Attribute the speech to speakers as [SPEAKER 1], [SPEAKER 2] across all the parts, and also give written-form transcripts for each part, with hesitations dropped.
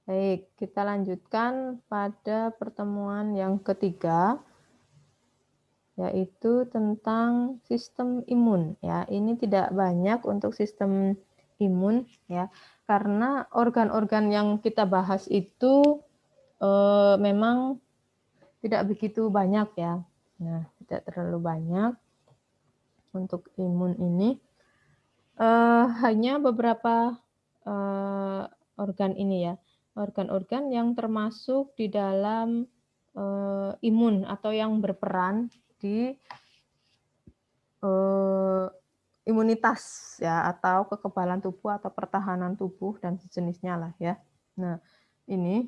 [SPEAKER 1] Baik, kita lanjutkan pada pertemuan yang ketiga, yaitu tentang sistem imun ya. Ini tidak banyak untuk sistem imun ya, karena organ-organ yang kita bahas itu memang tidak begitu banyak ya. Nah, tidak terlalu banyak untuk imun ini. Hanya beberapa organ ini ya, organ-organ yang termasuk di dalam imun atau yang berperan di Eee, imunitas ya atau kekebalan tubuh atau pertahanan tubuh dan sejenisnya lah ya. Nah ini,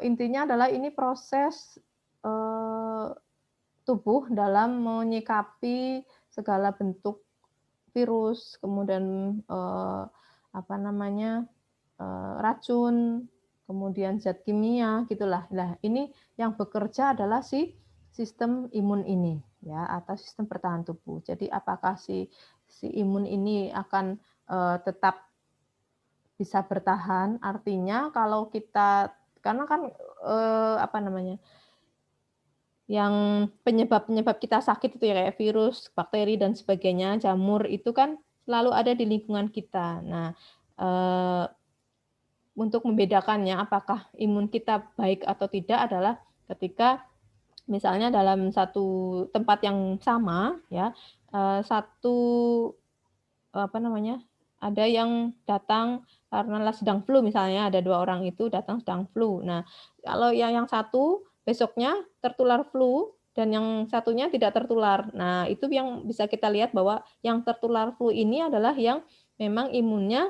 [SPEAKER 1] intinya adalah ini proses, eee, tubuh dalam menyikapi segala bentuk virus, kemudian, apa namanya, racun, kemudian zat kimia gitulah. Nah ini yang bekerja adalah si sistem imun ini ya atau sistem pertahanan tubuh. Jadi apakah si si imun ini akan, tetap bisa bertahan, artinya kalau kita karena kan, apa namanya, yang penyebab-penyebab kita sakit itu ya kayak virus, bakteri dan sebagainya, jamur itu kan selalu ada di lingkungan kita. Nah, eee untuk membedakannya apakah imun kita baik atau tidak adalah ketika misalnya dalam satu tempat yang sama ya, satu, apa namanya, ada yang datang karenalah sedang flu misalnya, ada 2 orang itu datang sedang flu. Nah, kalau yang satu besoknya tertular flu dan yang satunya tidak tertular. Nah, itu yang bisa kita lihat bahwa yang tertular flu ini adalah yang memang imunnya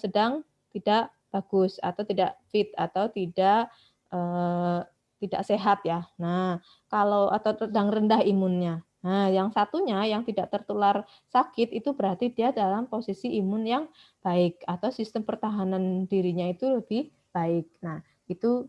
[SPEAKER 1] sedang tidak bagus atau tidak fit atau eee, tidak sehat ya. Nah, kalau atau sedang rendah imunnya. Nah, yang satunya yang tidak tertular sakit itu berarti dia dalam posisi imun yang baik atau sistem pertahanan dirinya itu lebih baik. Nah, itu,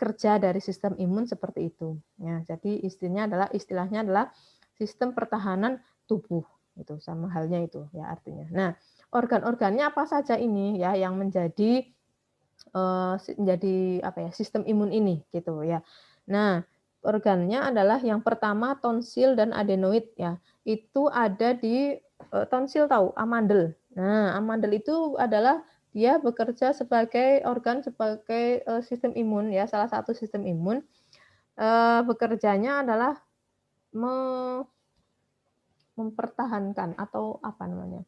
[SPEAKER 1] kerja dari sistem imun seperti itu. Ya, jadi istilahnya adalah sistem pertahanan tubuh, itu sama halnya itu ya artinya. Nah, organ-organnya apa saja ini ya yang menjadi, menjadi apa ya, sistem imun ini gitu ya. Nah, organnya adalah yang pertama tonsil dan adenoid ya. Itu ada di, tonsil tahu? Amandel. Nah, amandel itu adalah dia bekerja sebagai organ sebagai, sistem imun ya, salah satu sistem imun, bekerjanya adalah me mempertahankan atau apa namanya,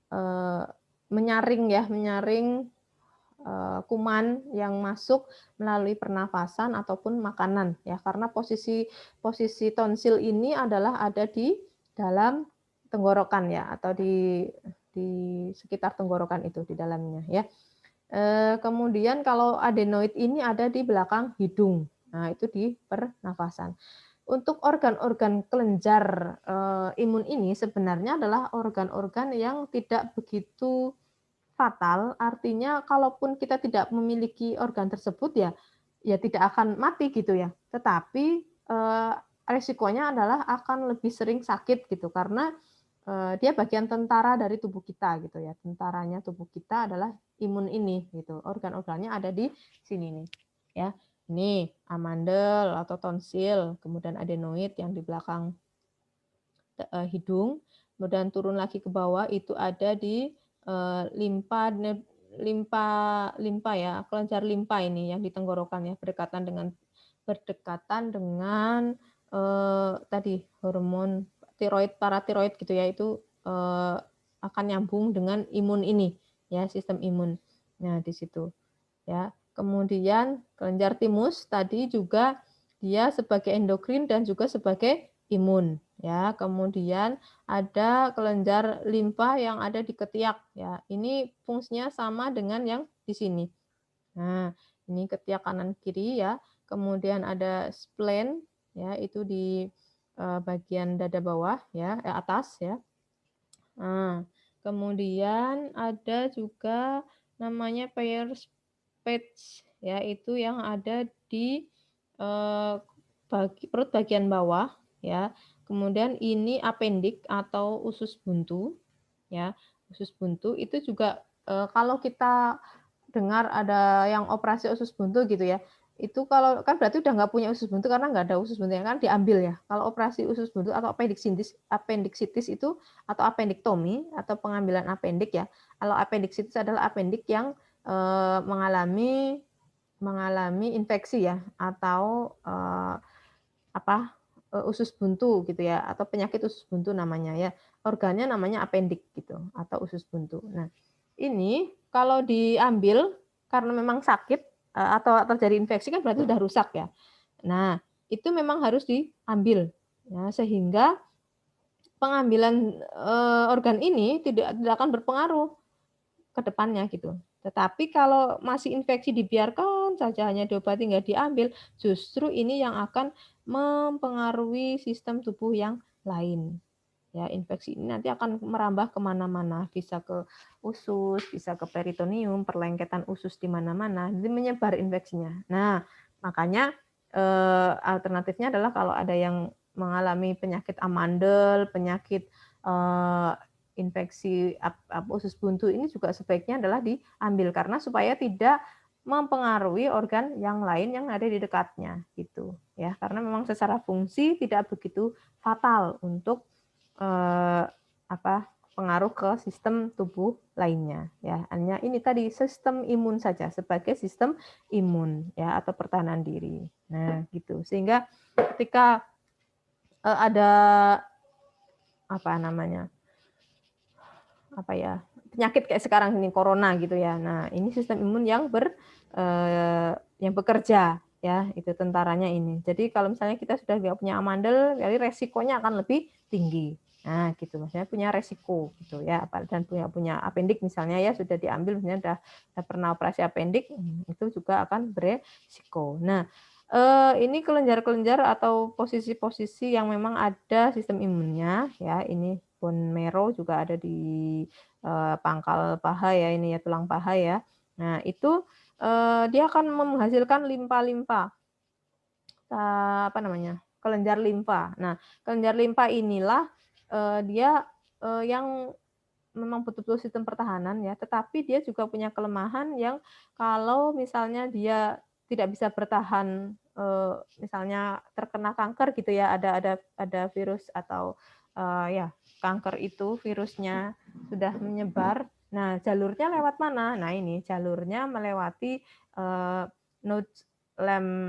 [SPEAKER 1] eee, menyaring ya, menyaring kuman yang masuk melalui pernafasan ataupun makanan ya, karena posisi posisi tonsil ini adalah ada di dalam tenggorokan ya, atau di sekitar tenggorokan itu di dalamnya ya. Kemudian kalau adenoid ini ada di belakang hidung. Nah, itu di pernafasan. Untuk organ-organ kelenjar, imun ini sebenarnya adalah organ-organ yang tidak begitu fatal, artinya kalaupun kita tidak memiliki organ tersebut ya, ya tidak akan mati gitu ya. Tetapi, resikonya adalah akan lebih sering sakit gitu karena, dia bagian tentara dari tubuh kita gitu ya. Tentaranya tubuh kita adalah imun ini gitu, organ-organnya ada di sini nih, ya. Ini amandel atau tonsil, kemudian adenoid yang di belakang hidung, kemudian turun lagi ke bawah itu ada di, limpa limpa limpa ya, kelenjar limpa ini yang di tenggorokan ya, berdekatan dengan, tadi hormon tiroid, paratiroid gitu ya, itu, akan nyambung dengan imun ini ya, sistem imun. Nah, di situ ya. Kemudian kelenjar timus tadi juga dia sebagai endokrin dan juga sebagai imun ya. Kemudian ada kelenjar limpa yang ada di ketiak ya. Ini fungsinya sama dengan yang di sini. Nah, ini ketiak kanan kiri ya. Kemudian ada spleen ya, itu di bagian dada bawah ya, atas ya. Nah, kemudian ada juga namanya pairs patch ya, itu yang ada di, eee, perut bagian bawah ya. Kemudian ini apendik atau usus buntu ya, usus buntu itu juga, kalau kita dengar ada yang operasi usus buntu gitu ya, itu kalau kan berarti udah nggak punya usus buntu karena nggak ada usus buntunya kan diambil ya. Kalau operasi usus buntu atau appendicitis itu atau appendektomi atau pengambilan apendik ya. Kalau appendicitis adalah apendik yang mengalami infeksi ya atau usus buntu gitu ya atau penyakit usus buntu namanya ya. Organnya namanya apendik gitu atau usus buntu. Nah, ini kalau diambil karena memang sakit atau terjadi infeksi kan berarti sudah rusak ya. Nah, itu memang harus diambil ya sehingga pengambilan organ ini tidak akan berpengaruh ke depannya gitu. Tetapi kalau masih infeksi dibiarkan saja hanya diobati nggak diambil, justru ini yang akan mempengaruhi sistem tubuh yang lain. Ya, infeksi ini nanti akan merambah kemana-mana, bisa ke usus, bisa ke peritoneum, perlengketan usus di mana-mana, jadi menyebar infeksinya. Nah, makanya alternatifnya adalah kalau ada yang mengalami penyakit amandel, penyakit infeksi usus buntu ini juga sebaiknya adalah diambil karena supaya tidak mempengaruhi organ yang lain yang ada di dekatnya gitu ya karena memang secara fungsi tidak begitu fatal untuk pengaruh ke sistem tubuh lainnya ya hanya ini tadi sistem imun saja sebagai sistem imun ya atau pertahanan diri nah gitu sehingga ketika ada penyakit kayak sekarang ini corona gitu ya nah ini sistem imun yang bekerja ya itu tentaranya ini jadi kalau misalnya kita sudah punya amandel jadi resikonya akan lebih tinggi nah gitu maksudnya punya resiko gitu ya dan punya apendik misalnya ya sudah diambil misalnya sudah pernah operasi apendik itu juga akan beresiko nah ini kelenjar-kelenjar atau posisi-posisi yang memang ada sistem imunnya ya ini bone marrow juga ada di pangkal paha ya ini ya tulang paha ya nah itu dia akan menghasilkan limpa-limpa kelenjar limpa. Nah, kelenjar limpa inilah dia yang memang betul-betul sistem pertahanan ya, tetapi dia juga punya kelemahan yang kalau misalnya dia tidak bisa bertahan misalnya terkena kanker gitu ya, ada virus atau ya kanker itu virusnya sudah menyebar. Nah, jalurnya lewat mana? Nah, ini jalurnya melewati nodes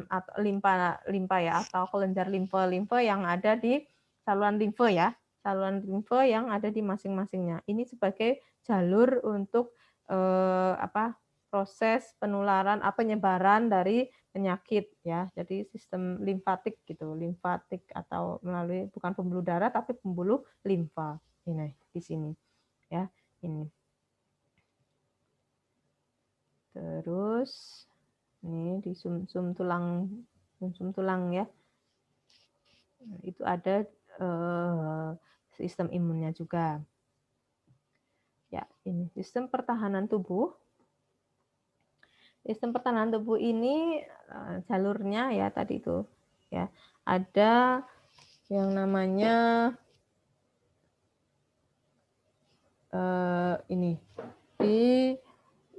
[SPEAKER 1] atau limpa ya atau kelenjar limfe yang ada di saluran limfe ya saluran limfe yang ada di masing-masingnya ini sebagai jalur untuk proses penularan penyebaran dari penyakit ya jadi sistem limfatik gitu limfatik atau melalui bukan pembuluh darah tapi pembuluh limfa ini di sini ya ini terus ini di sum-sum tulang ya. Itu ada sistem imunnya juga. Ya, ini sistem pertahanan tubuh. Sistem pertahanan tubuh ini jalurnya ya tadi itu ya. Ada yang namanya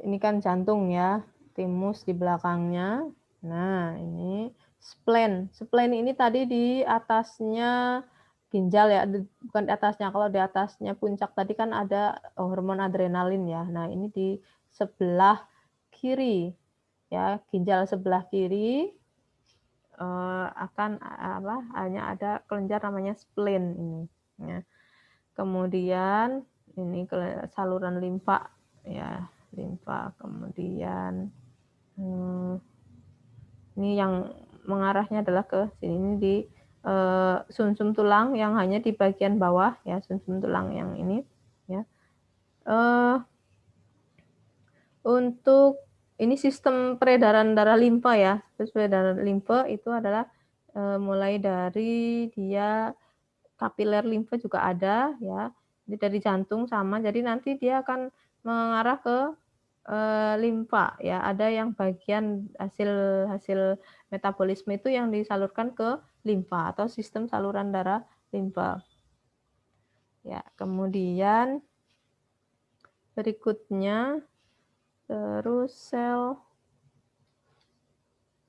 [SPEAKER 1] ini kan jantung ya, timus di belakangnya. Nah, ini spleen. Spleen ini tadi di atasnya ginjal ya, bukan di atasnya. Kalau di atasnya puncak tadi kan ada hormon adrenalin ya. Nah, ini di sebelah kiri ya, ginjal sebelah kiri akan hanya ada kelenjar namanya spleen ini ya. Kemudian ini saluran limfa ya limfa kemudian ini yang mengarahnya adalah ke sini ini di sumsum tulang yang hanya di bagian bawah ya sumsum tulang yang ini ya untuk ini sistem peredaran darah limfa ya peredaran limfa itu adalah mulai dari dia kapiler limfa juga ada ya jadi dari jantung sama jadi nanti dia akan mengarah ke limfa ya ada yang bagian hasil metabolisme itu yang disalurkan ke limfa atau sistem saluran darah limfa ya kemudian berikutnya Terus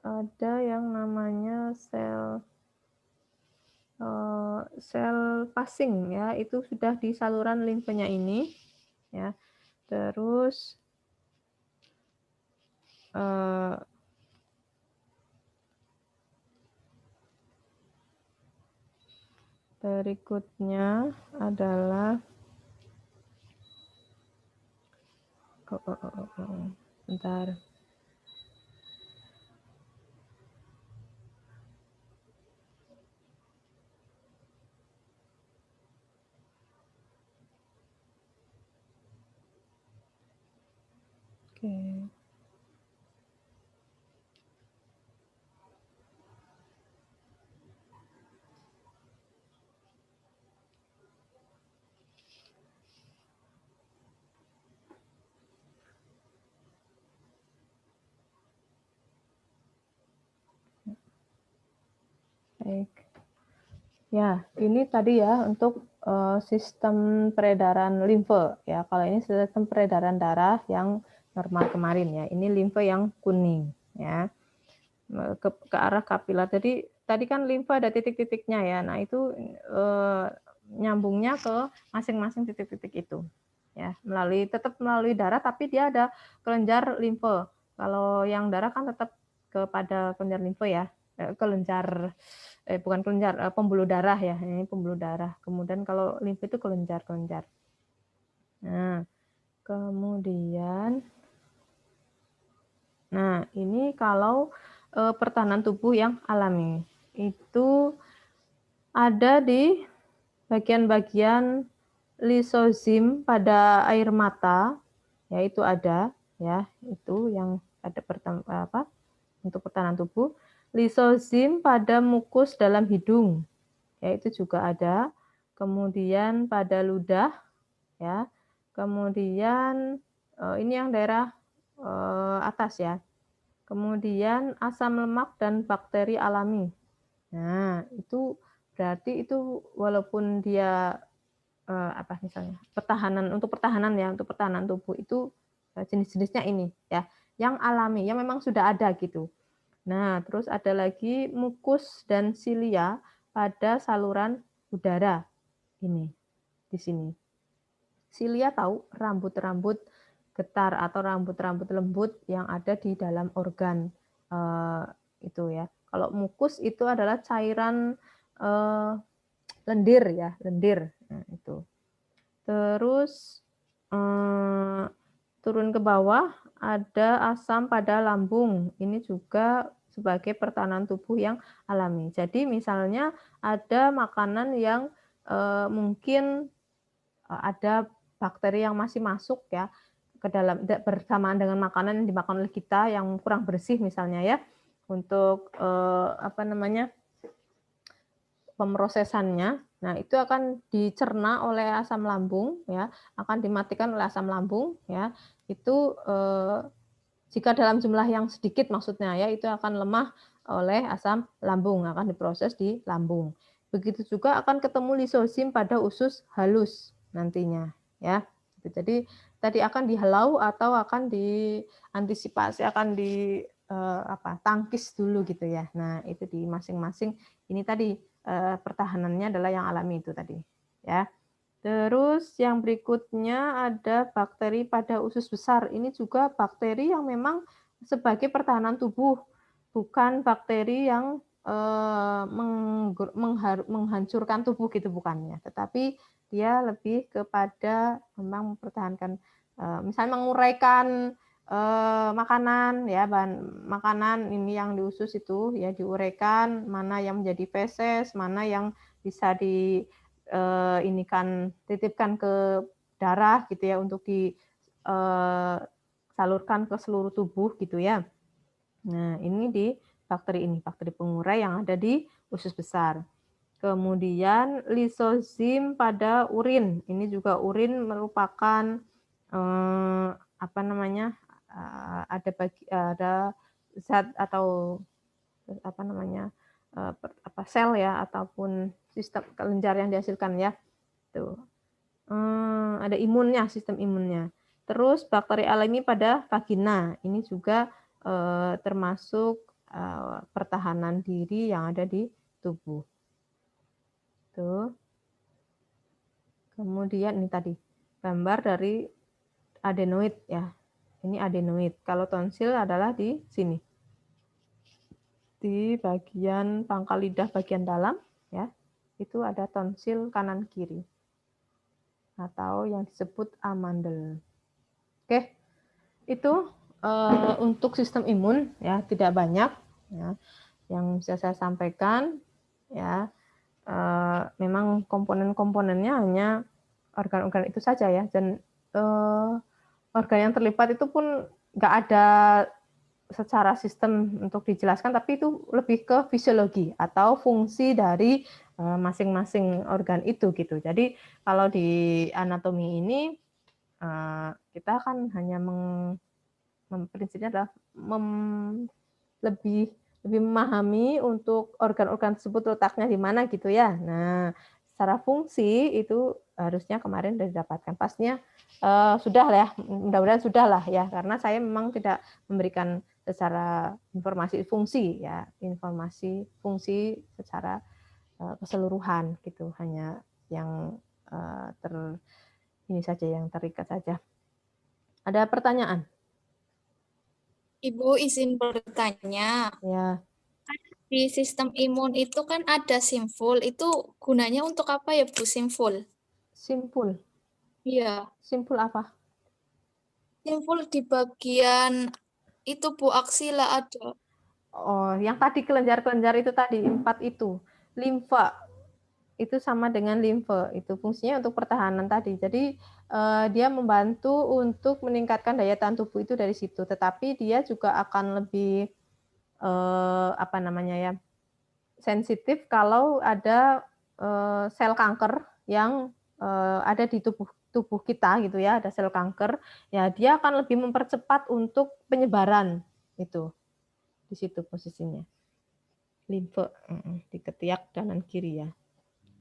[SPEAKER 1] ada yang namanya sel passing ya, itu sudah di saluran limfanya ini ya. Terus eee, berikutnya adalah bentar. Oke. Baik. Ya, ini tadi ya untuk sistem peredaran limfe ya. Kalau ini sistem peredaran darah yang normal kemarin ya. Ini limfe yang kuning ya. Ke arah kapiler. Jadi tadi kan limfe ada titik-titiknya ya. Nah, itu nyambungnya ke masing-masing titik-titik itu. Ya, tetap melalui darah tapi dia ada kelenjar limfe. Kalau yang darah kan tetap kepada kelenjar limfe ya. Bukan kelenjar, pembuluh darah ya, ini pembuluh darah. Kemudian kalau limfe itu kelenjar-kelenjar. Nah, kemudian ini kalau pertahanan tubuh yang alami. Itu ada di bagian-bagian lisozim pada air mata, ya itu ada, ya itu yang ada untuk pertahanan tubuh. Lisozim pada mukus dalam hidung, ya itu juga ada. Kemudian pada ludah, ya. Kemudian ini yang daerah atas ya. Kemudian asam lemak dan bakteri alami. Nah, itu berarti itu walaupun dia misalnya untuk pertahanan tubuh itu jenis-jenisnya ini ya, yang alami, yang memang sudah ada gitu. Nah, terus ada lagi mukus dan silia pada saluran udara ini di sini. Silia tahu rambut-rambut getar atau rambut-rambut lembut yang ada di dalam organ itu ya. Kalau mukus itu adalah cairan lendir ya, lendir. Nah, itu. Terus turun ke bawah ada asam pada lambung. Ini juga sebagai pertahanan tubuh yang alami. Jadi misalnya ada makanan yang mungkin ada bakteri yang masih masuk ya ke dalam bersamaan dengan makanan yang dimakan oleh kita yang kurang bersih misalnya ya, untuk pemrosesannya. Nah, itu akan dicerna oleh asam lambung ya, akan dimatikan oleh asam lambung ya. Itu jika dalam jumlah yang sedikit maksudnya ya, itu akan lemah oleh asam lambung, akan diproses di lambung. Begitu juga akan ketemu lisozim pada usus halus nantinya ya. Jadi tadi akan dihalau atau akan diantisipasi, akan tangkis dulu gitu ya. Nah, itu di masing-masing ini tadi pertahanannya adalah yang alami itu tadi ya. Terus yang berikutnya ada bakteri pada usus besar. Ini juga bakteri yang memang sebagai pertahanan tubuh, bukan bakteri yang menghancurkan tubuh gitu bukannya, tetapi dia lebih kepada memang mempertahankan, misalnya menguraikan makanan ya, bahan makanan ini yang di usus itu ya diuraikan, mana yang menjadi feses, mana yang bisa titipkan ke darah gitu ya untuk disalurkan ke seluruh tubuh gitu ya. Nah, ini di bakteri ini, bakteri pengurai yang ada di usus besar. Kemudian lisozim pada urin. Ini juga urin merupakan ada zat atau sel ya ataupun sistem kelenjar yang dihasilkan ya. Tuh. Ada imunnya, sistem imunnya. Terus bakteri alami pada vagina, ini juga termasuk pertahanan diri yang ada di tubuh. Tuh. Kemudian ini tadi gambar dari adenoid ya. Ini adenoid. Kalau tonsil adalah di sini. Di bagian pangkal lidah bagian dalam ya. Itu ada tonsil kanan kiri. Atau yang disebut amandel. Oke. Itu untuk sistem imun ya, tidak banyak ya yang bisa saya sampaikan ya. Memang komponen-komponennya hanya organ-organ itu saja ya, dan organ yang terlibat itu pun nggak ada secara sistem untuk dijelaskan, tapi itu lebih ke fisiologi atau fungsi dari masing-masing organ itu gitu. Jadi kalau di anatomi ini kita kan hanya prinsipnya adalah lebih memahami untuk organ-organ tersebut letaknya di mana gitu ya. Nah, secara fungsi itu harusnya kemarin sudah didapatkan. Pastinya sudah lah ya, mudah-mudahan sudah lah ya, karena saya memang tidak memberikan secara informasi fungsi ya, informasi fungsi secara keseluruhan gitu, hanya yang ini saja, yang terikat saja. Ada pertanyaan?
[SPEAKER 2] Ibu izin bertanya.
[SPEAKER 1] Ya.
[SPEAKER 2] Di sistem imun itu kan ada simpul. Itu gunanya untuk apa ya, Bu, simpul?
[SPEAKER 1] Simpul.
[SPEAKER 2] Iya.
[SPEAKER 1] Simpul apa?
[SPEAKER 2] Simpul di bagian itu, Bu, aksila ada.
[SPEAKER 1] Oh, yang tadi kelenjar-kelenjar itu tadi, 4 itu. Limfa, itu sama dengan limfe. Itu fungsinya untuk pertahanan tadi. Jadi, dia membantu untuk meningkatkan daya tahan tubuh itu dari situ. Tetapi dia juga akan lebih, apa namanya ya, sensitif kalau ada sel kanker yang ada di tubuh kita gitu ya, ada sel kanker, ya dia akan lebih mempercepat untuk penyebaran itu. Di situ posisinya. Limfe, di ketiak kanan kiri ya.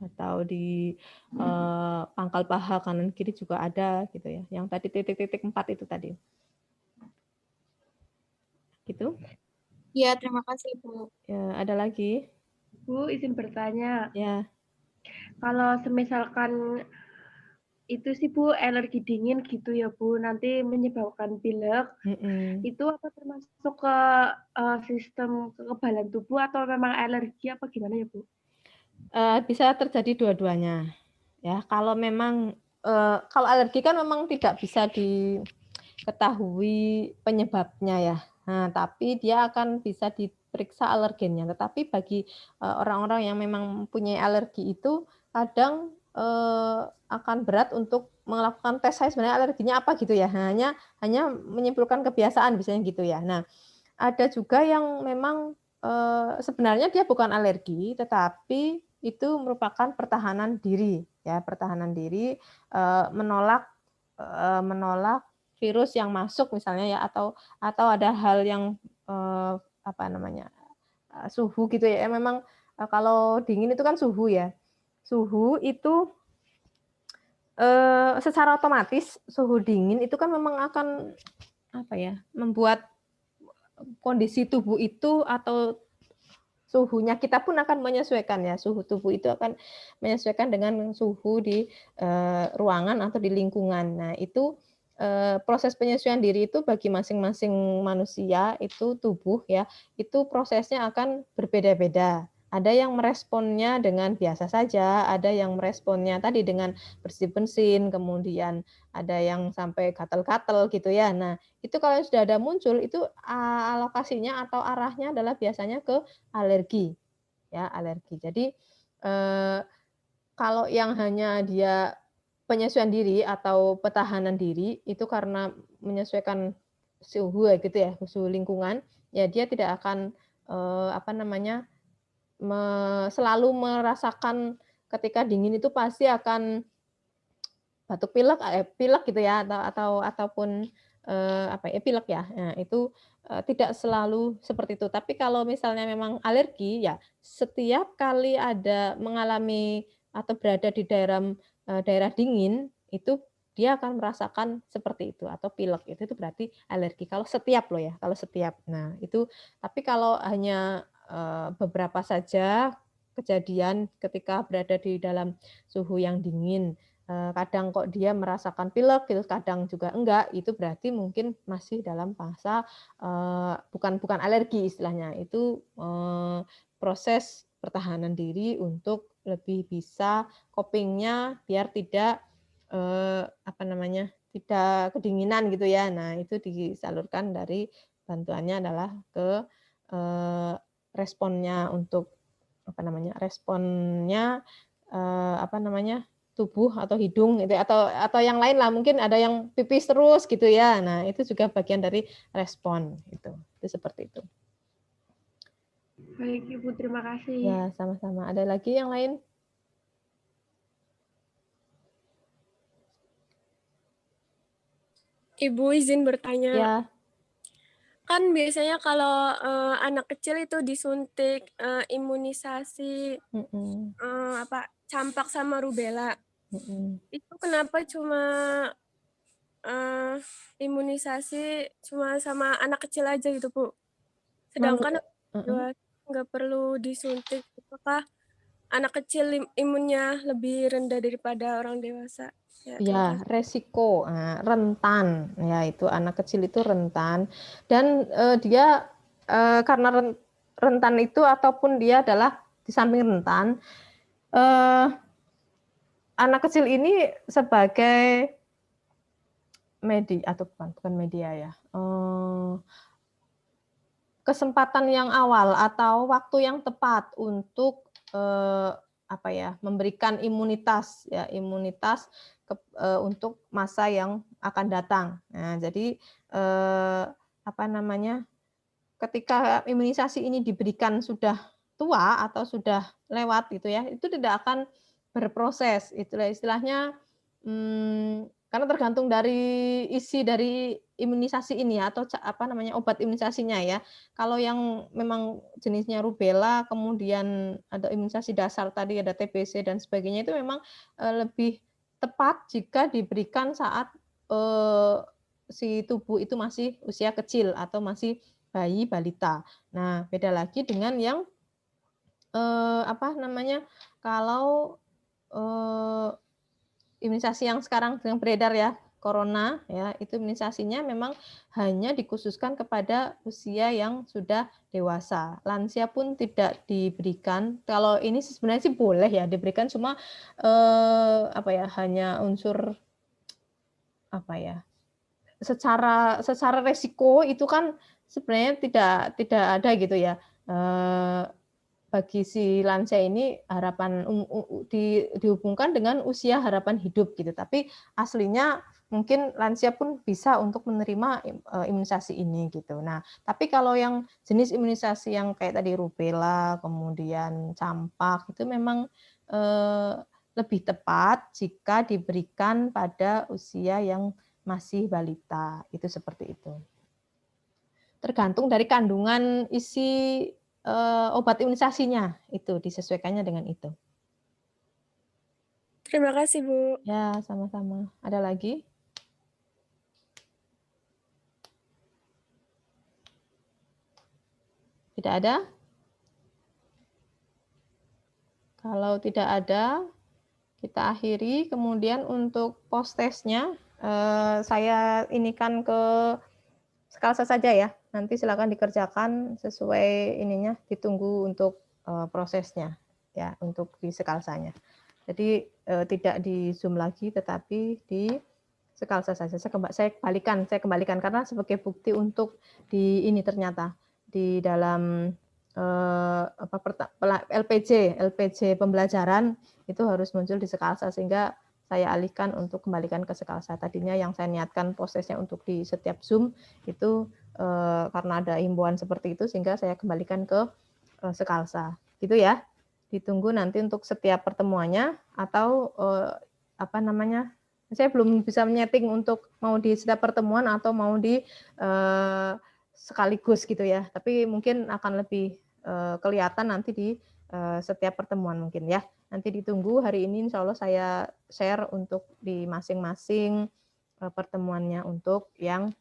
[SPEAKER 1] Atau di pangkal paha kanan kiri juga ada gitu ya. Yang tadi titik-titik 4 itu tadi. Gitu.
[SPEAKER 2] Ya, terima kasih, Bu.
[SPEAKER 1] Ya, ada lagi?
[SPEAKER 3] Bu, izin bertanya.
[SPEAKER 1] Ya.
[SPEAKER 3] Kalau semisalkan itu sih Bu, alergi dingin gitu ya Bu, nanti menyebabkan pilek, itu apa termasuk ke sistem kekebalan tubuh atau memang alergi apa gimana ya Bu?
[SPEAKER 1] Bisa terjadi dua-duanya. Ya, kalau memang kalau alergi kan memang tidak bisa diketahui penyebabnya ya. Nah, tapi dia akan bisa diperiksa alergennya. Tetapi bagi orang-orang yang memang mempunyai alergi itu kadang akan berat untuk melakukan tes saya sebenarnya alerginya apa gitu ya. Hanya menyimpulkan kebiasaan misalnya gitu ya. Nah, ada juga yang memang sebenarnya dia bukan alergi, tetapi itu merupakan pertahanan diri ya, pertahanan diri menolak virus yang masuk misalnya ya, atau ada hal yang apa namanya, suhu gitu ya. Memang kalau dingin itu kan suhu ya. Suhu itu secara otomatis suhu dingin itu kan memang akan apa ya, membuat kondisi tubuh itu atau suhunya kita pun akan menyesuaikan ya, suhu tubuh itu akan menyesuaikan dengan suhu di ruangan atau di lingkungan. Nah, itu proses penyesuaian diri itu bagi masing-masing manusia itu tubuh ya, itu prosesnya akan berbeda-beda. Ada yang meresponnya dengan biasa saja, ada yang meresponnya tadi dengan bersin-bersin, kemudian ada yang sampai gatal-gatal gitu ya. Nah, itu kalau sudah ada muncul itu alokasinya atau arahnya adalah biasanya ke alergi, ya alergi. Jadi, kalau yang hanya dia penyesuaian diri atau pertahanan diri, itu karena menyesuaikan suhu ya gitu ya, suhu lingkungan, ya dia tidak akan, apa namanya, selalu merasakan ketika dingin itu pasti akan batuk pilek pilek gitu ya, ataupun, apa ya, pilek ya. Nah itu, tidak selalu seperti itu. Tapi kalau misalnya memang alergi, ya setiap kali ada mengalami atau berada di daerah dingin, itu dia akan merasakan seperti itu atau pilek itu berarti alergi. Kalau setiap loh ya, kalau setiap. Nah, itu tapi kalau hanya beberapa saja kejadian ketika berada di dalam suhu yang dingin, kadang kok dia merasakan pilek gitu, kadang juga enggak, itu berarti mungkin masih dalam fase bukan alergi istilahnya, itu proses pertahanan diri untuk lebih bisa coping-nya biar tidak tidak kedinginan gitu ya. Nah, itu disalurkan dari bantuannya adalah ke responnya untuk responnya tubuh atau hidung gitu atau yang lain lah, mungkin ada yang pipis terus gitu ya. Nah, itu juga bagian dari respon gitu. Itu seperti itu.
[SPEAKER 3] Baik Ibu, terima kasih.
[SPEAKER 1] Ya, sama-sama. Ada lagi yang lain?
[SPEAKER 4] Ibu izin bertanya.
[SPEAKER 1] Ya.
[SPEAKER 4] Kan biasanya kalau anak kecil itu disuntik imunisasi campak sama rubella. Itu kenapa cuma imunisasi cuma sama anak kecil aja gitu, Bu? Sedangkan nggak perlu disuntik. Apakah anak kecil imunnya lebih rendah daripada orang dewasa?
[SPEAKER 1] Ya, resiko rentan, ya itu anak kecil itu rentan dan dia karena rentan itu ataupun dia adalah di samping rentan, anak kecil ini sebagai media atau bukan media ya, kesempatan yang awal atau waktu yang tepat untuk memberikan imunitas untuk masa yang akan datang. Nah, jadi ketika imunisasi ini diberikan sudah tua atau sudah lewat gitu ya, itu tidak akan berproses. Itulah istilahnya karena tergantung dari isi dari imunisasi ini atau obat imunisasinya ya. Kalau yang memang jenisnya rubella, kemudian ada imunisasi dasar tadi ada TBC dan sebagainya itu memang lebih tepat jika diberikan saat si tubuh itu masih usia kecil atau masih bayi balita. Nah, beda lagi dengan yang kalau imunisasi yang sekarang yang beredar ya, corona ya, itu imunisasinya memang hanya dikhususkan kepada usia yang sudah dewasa. Lansia pun tidak diberikan. Kalau ini sebenarnya sih boleh ya diberikan, cuma hanya unsur secara resiko itu kan sebenarnya tidak ada gitu ya. Bagi si lansia ini harapan dihubungkan dengan usia harapan hidup gitu. Tapi aslinya mungkin lansia pun bisa untuk menerima imunisasi ini gitu. Nah, tapi kalau yang jenis imunisasi yang kayak tadi rubella, kemudian campak itu memang lebih tepat jika diberikan pada usia yang masih balita. Itu seperti itu. Tergantung dari kandungan isi obat imunisasinya, itu disesuaikannya dengan itu.
[SPEAKER 4] Terima kasih, Bu.
[SPEAKER 1] Ya, sama-sama. Ada lagi? Tidak ada? Kalau tidak ada, kita akhiri. Kemudian untuk post-testnya, saya inikan ke Sekalsa saja ya. Nanti silakan dikerjakan sesuai ininya, ditunggu untuk prosesnya ya, untuk di Sekalsanya. Jadi tidak di Zoom lagi, tetapi di Sekalsa saja. Saya kembalikan karena sebagai bukti untuk di ini ternyata di dalam LPJ pembelajaran itu harus muncul di Sekalsa, sehingga saya alihkan untuk kembalikan ke Sekalsa. Tadinya yang saya niatkan prosesnya untuk di setiap Zoom itu karena ada himbauan seperti itu, sehingga saya kembalikan ke Sekalsa. Gitu ya. Ditunggu nanti untuk setiap pertemuannya atau saya belum bisa menyeting untuk mau di setiap pertemuan atau mau di sekaligus gitu ya. Tapi mungkin akan lebih kelihatan nanti di setiap pertemuan mungkin ya. Nanti ditunggu hari ini insya Allah saya share untuk di masing-masing pertemuannya untuk yang